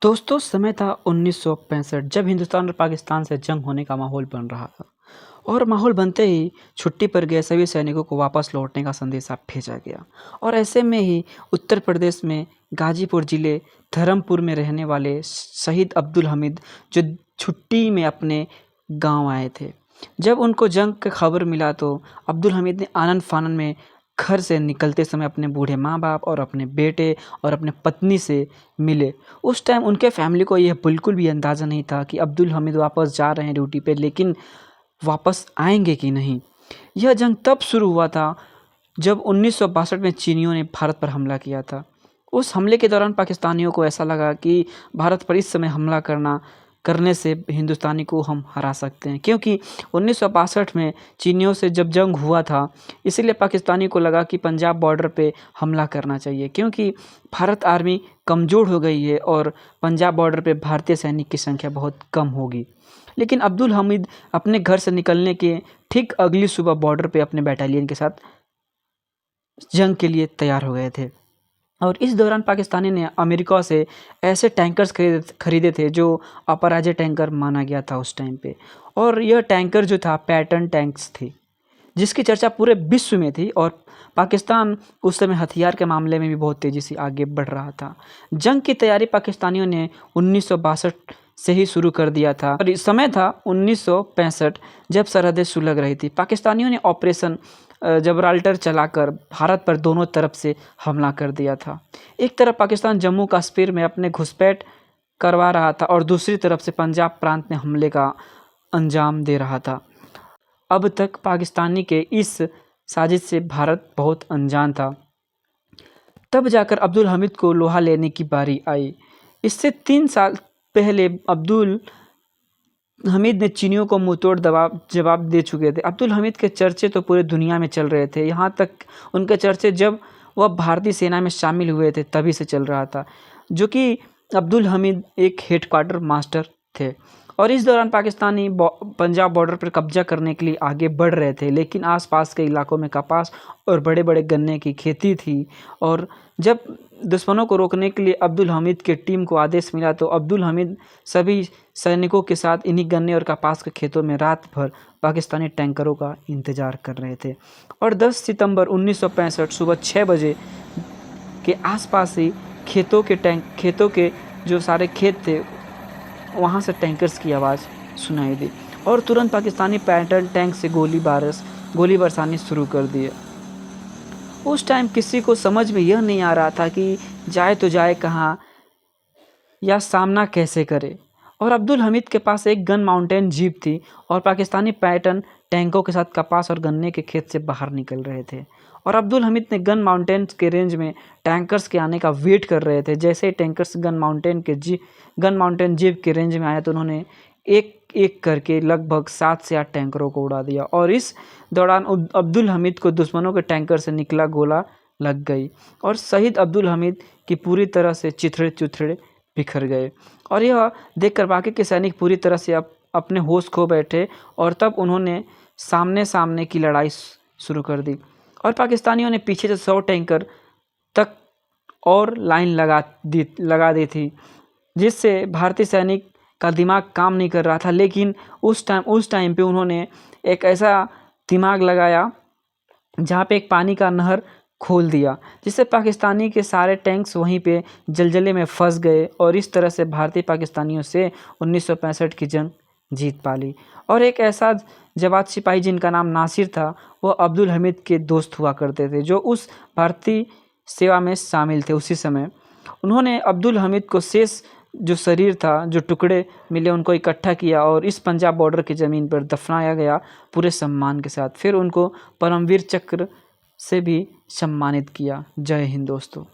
दोस्तों समय था 1965 जब हिंदुस्तान और पाकिस्तान से जंग होने का माहौल बन रहा था और माहौल बनते ही छुट्टी पर गए सभी सैनिकों को वापस लौटने का संदेशा भेजा गया। और ऐसे में ही उत्तर प्रदेश में गाजीपुर जिले धर्मपुर में रहने वाले शहीद अब्दुल हमीद जो छुट्टी में अपने गांव आए थे। जब उनको जंग की खबर मिला तो अब्दुल हमीद ने आनन फानन में घर से निकलते समय अपने बूढ़े माँ बाप और अपने बेटे और अपने पत्नी से मिले। उस टाइम उनके फैमिली को यह बिल्कुल भी अंदाज़ा नहीं था कि अब्दुल हमीद वापस जा रहे हैं ड्यूटी पे, लेकिन वापस आएंगे कि नहीं। यह जंग तब शुरू हुआ था जब 1962 में चीनियों ने भारत पर हमला किया था। उस हमले के दौरान पाकिस्तानियों को ऐसा लगा कि भारत पर इस समय हमला करने से हिंदुस्तानी को हम हरा सकते हैं, क्योंकि 1962 में चीनियों से जब जंग हुआ था इसीलिए पाकिस्तानी को लगा कि पंजाब बॉर्डर पे हमला करना चाहिए, क्योंकि भारत आर्मी कमज़ोर हो गई है और पंजाब बॉर्डर पे भारतीय सैनिक की संख्या बहुत कम होगी। लेकिन अब्दुल हमीद अपने घर से निकलने के ठीक अगली सुबह बॉर्डर पे अपने बटालियन के साथ जंग के लिए तैयार हो गए थे। और इस दौरान पाकिस्तानी ने अमेरिका से ऐसे टैंकर्स खरीदे थे जो अपराजय टैंकर माना गया था उस टाइम पे। और यह टैंकर जो था पैटर्न टैंक्स थी जिसकी चर्चा पूरे विश्व में थी। और पाकिस्तान उस समय हथियार के मामले में भी बहुत तेज़ी से आगे बढ़ रहा था। जंग की तैयारी पाकिस्तानियों ने 1962 से ही शुरू कर दिया था और इस समय था 1965 जब सरहदें सुलग रही थी। पाकिस्तानियों ने ऑपरेशन जबराल्टर चलाकर भारत पर दोनों तरफ से हमला कर दिया था। एक तरफ पाकिस्तान जम्मू कश्मीर में अपने घुसपैठ करवा रहा था और दूसरी तरफ से पंजाब प्रांत में हमले का अंजाम दे रहा था। अब तक पाकिस्तानी के इस साजिश से भारत बहुत अनजान था। तब जाकर अब्दुल हमीद को लोहा लेने की बारी आई। इससे 3 साल पहले अब्दुल हमीद ने चीनियों को मुंहतोड़ जवाब दे चुके थे। अब्दुल हमीद के चर्चे तो पूरे दुनिया में चल रहे थे, यहाँ तक उनके चर्चे जब वह भारतीय सेना में शामिल हुए थे तभी से चल रहा था, जो कि अब्दुल हमीद एक हेडक्वार्टर मास्टर थे। और इस दौरान पाकिस्तानी पंजाब बॉर्डर पर कब्जा करने के लिए आगे बढ़ रहे थे, लेकिन आसपास के इलाकों में कपास और बड़े बड़े गन्ने की खेती थी। और जब दुश्मनों को रोकने के लिए अब्दुल हमीद के टीम को आदेश मिला तो अब्दुल हमीद सभी सैनिकों के साथ इन्हीं गन्ने और कपास के खेतों में रात भर पाकिस्तानी टैंकरों का इंतज़ार कर रहे थे। और 10 सितंबर 1965 सुबह 6 बजे के आसपास ही खेतों के जो सारे खेत थे वहाँ से टैंकर्स की आवाज़ सुनाई दी और तुरंत पाकिस्तानी पैटर्न टैंक से गोली बरसानी शुरू कर दिए। उस टाइम किसी को समझ में यह नहीं आ रहा था कि जाए तो जाए कहाँ या सामना कैसे करे। और अब्दुल हमीद के पास एक गन माउंटेन जीप थी और पाकिस्तानी पैटर्न टैंकों के साथ कपास और गन्ने के खेत से बाहर निकल रहे थे। और अब्दुल हमीद ने गन माउंटेन के रेंज में टैंकर्स के आने का वेट कर रहे थे। जैसे ही टैंकर्स गन माउंटेन जीप के रेंज में आया तो उन्होंने एक एक करके लगभग 7 से 8 टैंकरों को उड़ा दिया। और इस दौरान अब्दुल हमीद को दुश्मनों के टैंकर से निकला गोला लग गई और शहीद अब्दुल हमीद की पूरी तरह से चिथड़े बिखर गए। और यह देखकर बाकी के सैनिक पूरी तरह से अपने होश खो बैठे और तब उन्होंने सामने की लड़ाई शुरू कर दी। और पाकिस्तानियों ने पीछे से 100 टैंकर तक और लाइन लगा दी थी, जिससे भारतीय सैनिक का दिमाग काम नहीं कर रहा था। लेकिन उस टाइम पे उन्होंने एक ऐसा दिमाग लगाया जहाँ पे एक पानी का नहर खोल दिया, जिससे पाकिस्तानी के सारे टैंक्स वहीं पे जलजले में फंस गए। और इस तरह से भारतीय पाकिस्तानियों से 1965 की जंग जीत पाली। और एक ऐसा जवान सिपाही जिनका नाम नासिर था, वो अब्दुल हमीद के दोस्त हुआ करते थे जो उस भारतीय सेवा में शामिल थे उसी समय। उन्होंने अब्दुल हमीद को शेष जो शरीर था, जो टुकड़े मिले, उनको इकट्ठा किया और इस पंजाब बॉर्डर की ज़मीन पर दफनाया गया पूरे सम्मान के साथ। फिर उनको परमवीर चक्र से भी सम्मानित किया। जय हिंद दोस्तों।